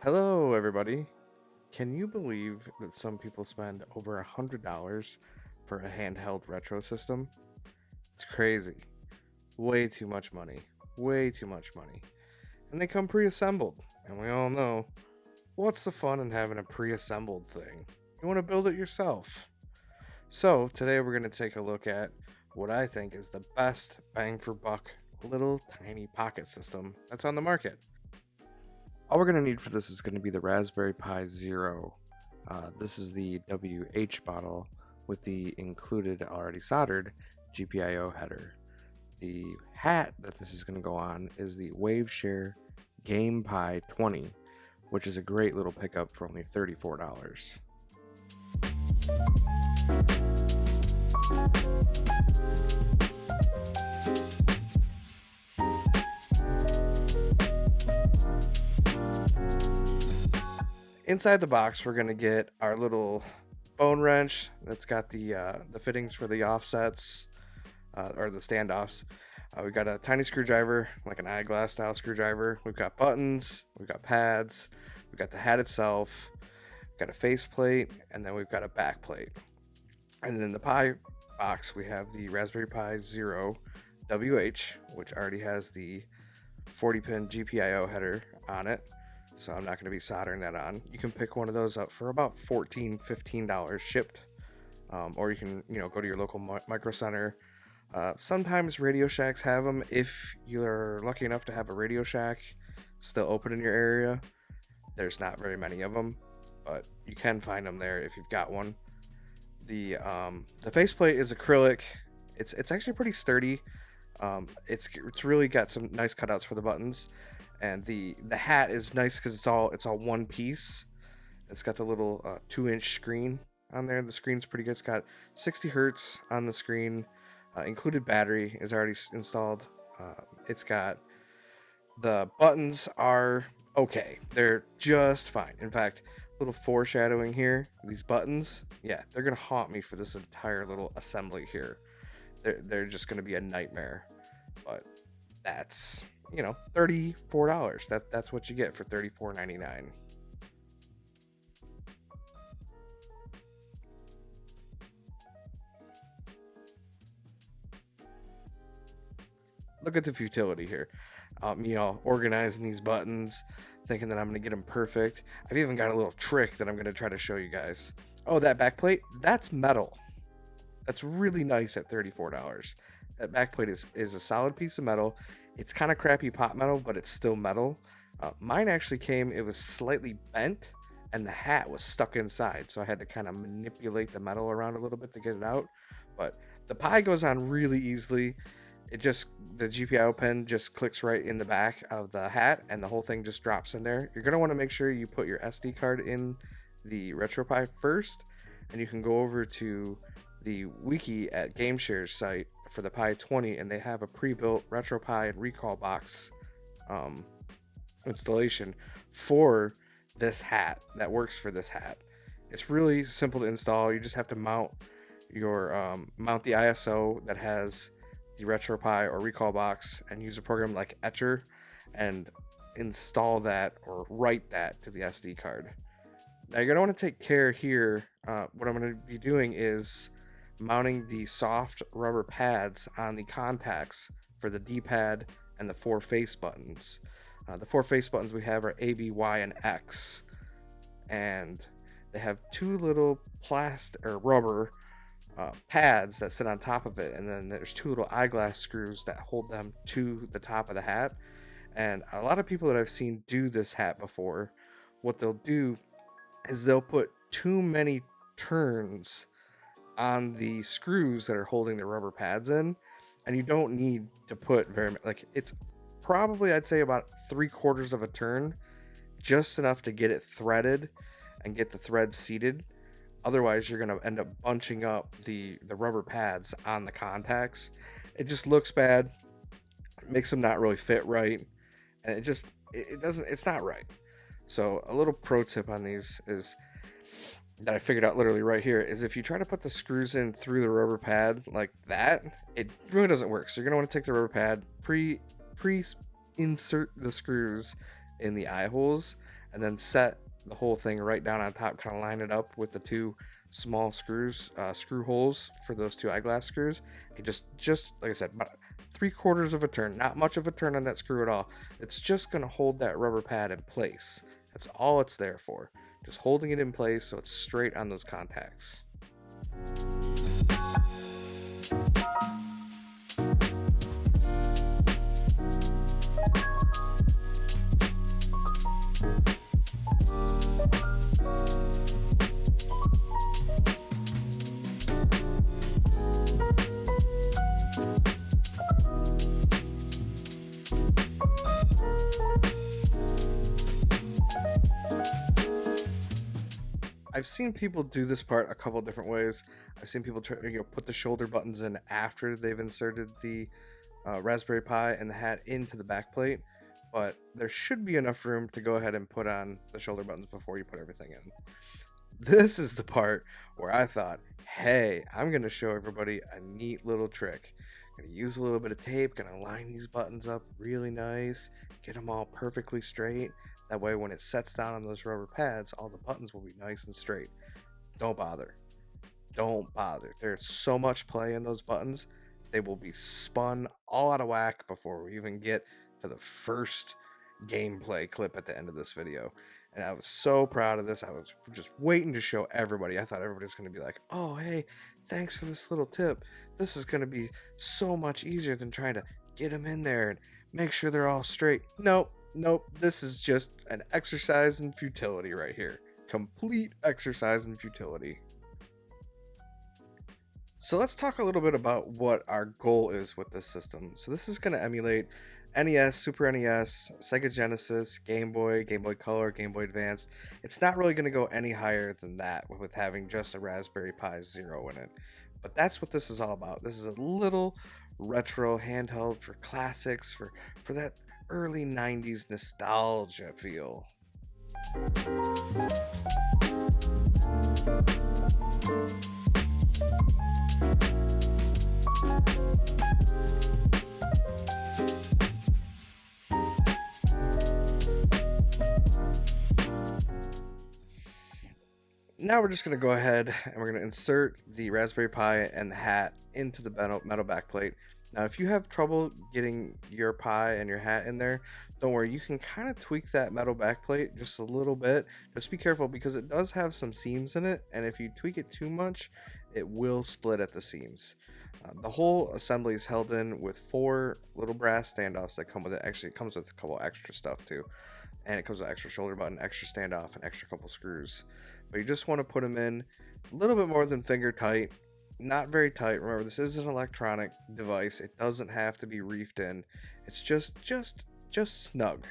Hello, everybody. Can you believe that some people spend over $100 for a handheld retro system? It's crazy. Way too much money. Way too much money. And they come pre assembled. And we all know what's the fun in having a pre assembled thing? You want to build it yourself. So, today we're going to take a look at what I think is the best bang for buck little tiny pocket system that's on the market. All we're going to need for this is going to be the Raspberry Pi Zero. This is the WH model with the included already soldered GPIO header. The hat that this is going to go on is the Waveshare GamePi20, which is a great little pickup for only $34. Inside the box, we're going to get our little bone wrench that's got the fittings for the offsets or the standoffs. We've got a tiny screwdriver, like an eyeglass style screwdriver. We've got buttons, we've got pads, we've got the hat itself, we've got a faceplate, and then we've got a back plate. And then in the Pi box, we have the Raspberry Pi Zero WH, which already has the 40-pin GPIO header on it. So I'm not going to be soldering that on. You can pick one of those up for about $14, $15 shipped. Or you can, go to your local micro center. Sometimes Radio Shacks have them. If you're lucky enough to have a Radio Shack still open in your area, there's not very many of them, but you can find them there if you've got one. The faceplate is acrylic. It's actually pretty sturdy. It's really got some nice cutouts for the buttons, and the hat is nice because it's all one piece. It's got the little 2-inch screen on there. The screen's pretty good. It's got 60 hertz on the screen. Included battery is already installed. It's got the buttons are okay. They're just fine. In fact, little foreshadowing here. These buttons, yeah, they're gonna haunt me for this entire little assembly here. They're just gonna be a nightmare. But that's $34. That's what you get for $34.99. Look at the futility here. Me all organizing these buttons, thinking that I'm going to get them perfect. I've even got a little trick that I'm going to try to show you guys. Oh, that back plate, that's metal. That's really nice at $34. That back plate is a solid piece of metal. It's kind of crappy pot metal, but it's still metal. Mine actually it was slightly bent, and the hat was stuck inside, so I had to kind of manipulate the metal around a little bit to get it out. But the Pi goes on really easily. The GPIO pin just clicks right in the back of the hat, and the whole thing just drops in there. You're going to want to make sure you put your SD card in the Retropie first, and you can go over to the wiki at GameShare's site for the Pi 20, and they have a pre-built Retropie and recall box installation for this hat that works for this hat. It's really simple to install. You just have to mount the ISO that has the Retropie or recall box and use a program like Etcher and install that or write that to the SD card. Now you're going to want to take care here. What I'm going to be doing is mounting the soft rubber pads on the contacts for the D-pad and the 4 face buttons. The 4 face buttons we have are A, B, Y, and X, and they have 2 little plastic or rubber pads that sit on top of it, and then there's 2 little eyeglass screws that hold them to the top of the hat. And a lot of people that I've seen do this hat before, what they'll do is they'll put too many turns on the screws that are holding the rubber pads in, and you don't need to put very much. Like, it's probably, I'd say, about 3/4 of a turn, just enough to get it threaded and get the thread seated. Otherwise, you're going to end up bunching up the rubber pads on the contacts. It just looks bad. It makes them not really fit right. And it's not right. So a little pro tip on these is that I figured out literally right here is if you try to put the screws in through the rubber pad like that, it really doesn't work. So you're going to want to take the rubber pad, pre-insert the screws in the eye holes, and then set the whole thing right down on top, kind of line it up with the two small screws, screw holes for those two eyeglass screws. And just like I said, about 3/4 of a turn, not much of a turn on that screw at all. It's just going to hold that rubber pad in place. That's all it's there for, just holding it in place so it's straight on those contacts. I've seen people do this part a couple different ways. I've seen people try, put the shoulder buttons in after they've inserted the Raspberry Pi and the hat into the back plate, but there should be enough room to go ahead and put on the shoulder buttons before you put everything in. This is the part where I thought, hey, I'm going to show everybody a neat little trick. I'm going to use a little bit of tape, going to line these buttons up really nice, get them all perfectly straight. That way when it sets down on those rubber pads, all the buttons will be nice and straight. Don't bother. Don't bother. There's so much play in those buttons. They will be spun all out of whack before we even get to the first gameplay clip at the end of this video. And I was so proud of this. I was just waiting to show everybody. I thought everybody's going to be like, oh, hey, thanks for this little tip. This is going to be so much easier than trying to get them in there and make sure they're all straight. Nope. This is just an exercise in futility right here. Complete exercise in futility. So let's talk a little bit about what our goal is with this system. So this is going to emulate NES, Super NES, Sega Genesis, Game Boy, Game Boy Color, Game Boy Advance. It's not really going to go any higher than that with having just a Raspberry Pi Zero in it. But that's what this is all about. This is a little retro handheld for classics, for that early 90s nostalgia feel. Now we're just going to go ahead and we're going to insert the Raspberry Pi and the hat into the metal backplate. Now, if you have trouble getting your Pi and your hat in there, don't worry, you can kind of tweak that metal backplate just a little bit. Just be careful because it does have some seams in it, and if you tweak it too much, it will split at the seams. The whole assembly is held in with 4 little brass standoffs that come with it. Actually, it comes with a couple extra stuff too, and it comes with extra shoulder button, extra standoff, and extra couple screws. But you just want to put them in a little bit more than finger tight. Not very tight. Remember, this is an electronic device. It doesn't have to be reefed in. It's just snug.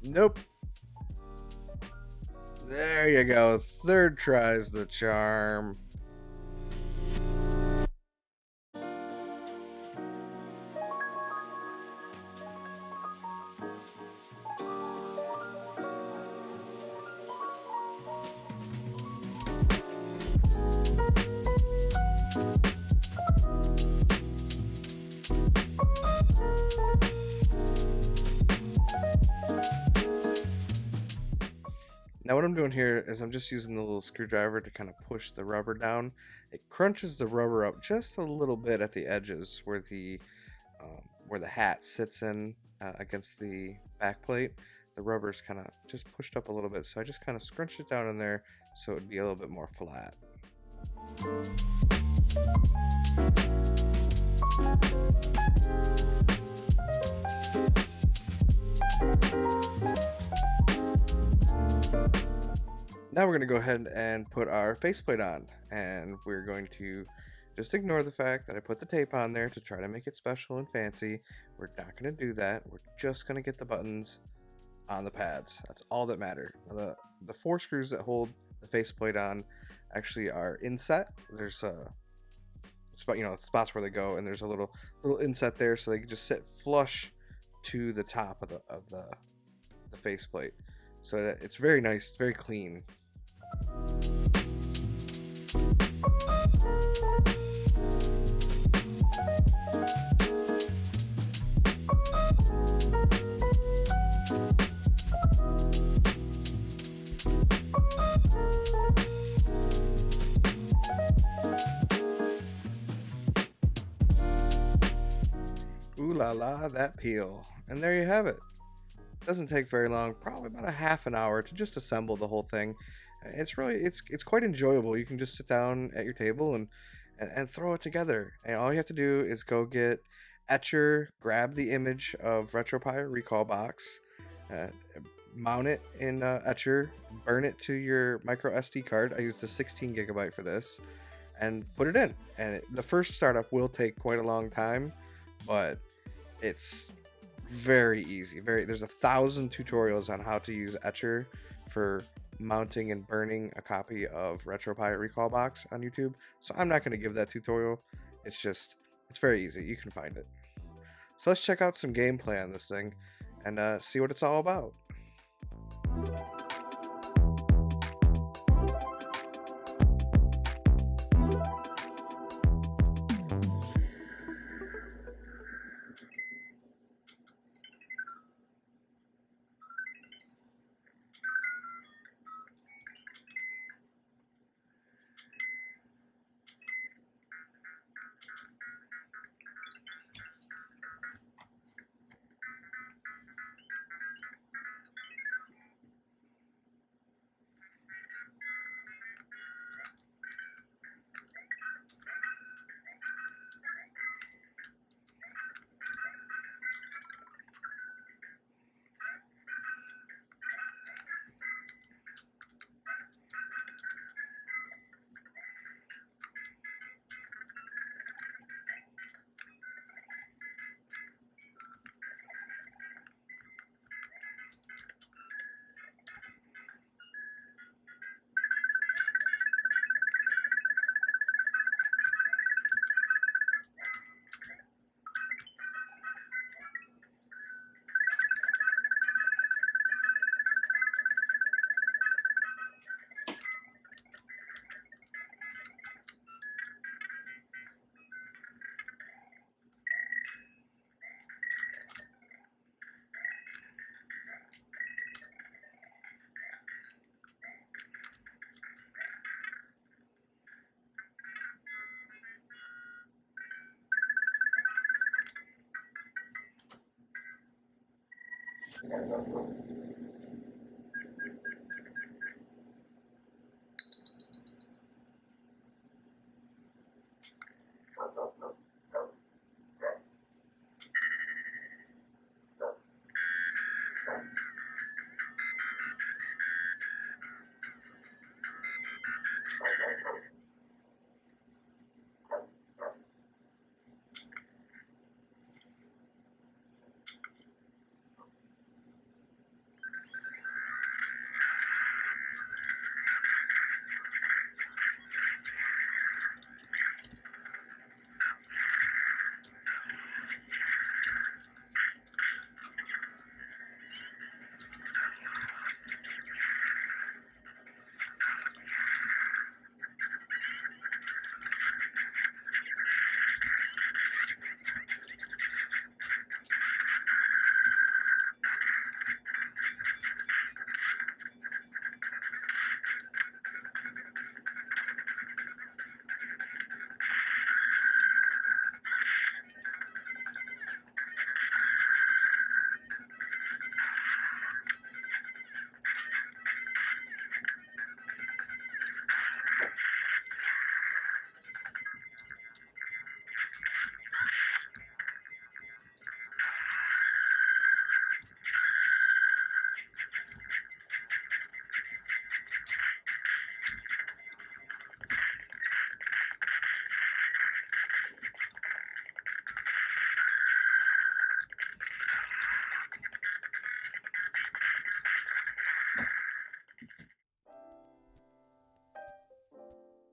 Nope. There you go. Third try's the charm. Now what I'm doing here is I'm just using the little screwdriver to kind of push the rubber down. It crunches the rubber up just a little bit at the edges where the hat sits in against the back plate. The rubber's kind of just pushed up a little bit, so I just kind of scrunched it down in there so it would be a little bit more flat. Now we're going to go ahead and put our faceplate on, and we're going to just ignore the fact that I put the tape on there to try to make it special and fancy. We're not going to do that. We're just going to get the buttons on the pads. That's all that matters. The 4 screws that hold the faceplate on actually are inset. There's a spot, spots where they go, and there's a little inset there, so they can just sit flush to the top of the faceplate. So that it's very nice, very clean. Ooh la la, that peel. And there you have it. Doesn't take very long, probably about a half an hour to just assemble the whole thing. It's quite enjoyable. You can just sit down at your table and throw it together. And all you have to do is go get Etcher, grab the image of Retropie Recall Box, uh, mount it in Etcher, burn it to your micro SD card. I used the 16 gigabyte for this, and put it in. And the first startup will take quite a long time, but it's very easy. There's 1,000 tutorials on how to use Etcher for mounting and burning a copy of Retropie Recall Box on YouTube. So I'm not going to give that tutorial. It's very easy. You can find it. So let's check out some gameplay on this thing and see what it's all about.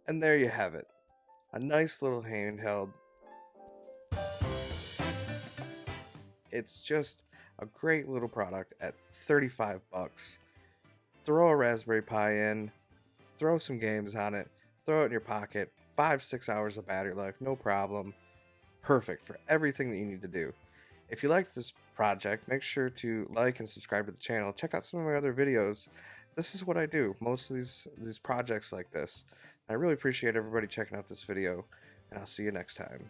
And there you have it. A nice little handheld. It's just a great little product at 35 bucks. Throw a Raspberry Pi in, throw some games on it, throw it in your pocket, 5-6 hours of battery life, no problem. Perfect for everything that you need to do. If you liked this project, make sure to like and subscribe to the channel. Check out some of my other videos. This is what I do, most of these projects like this. I really appreciate everybody checking out this video, and I'll see you next time.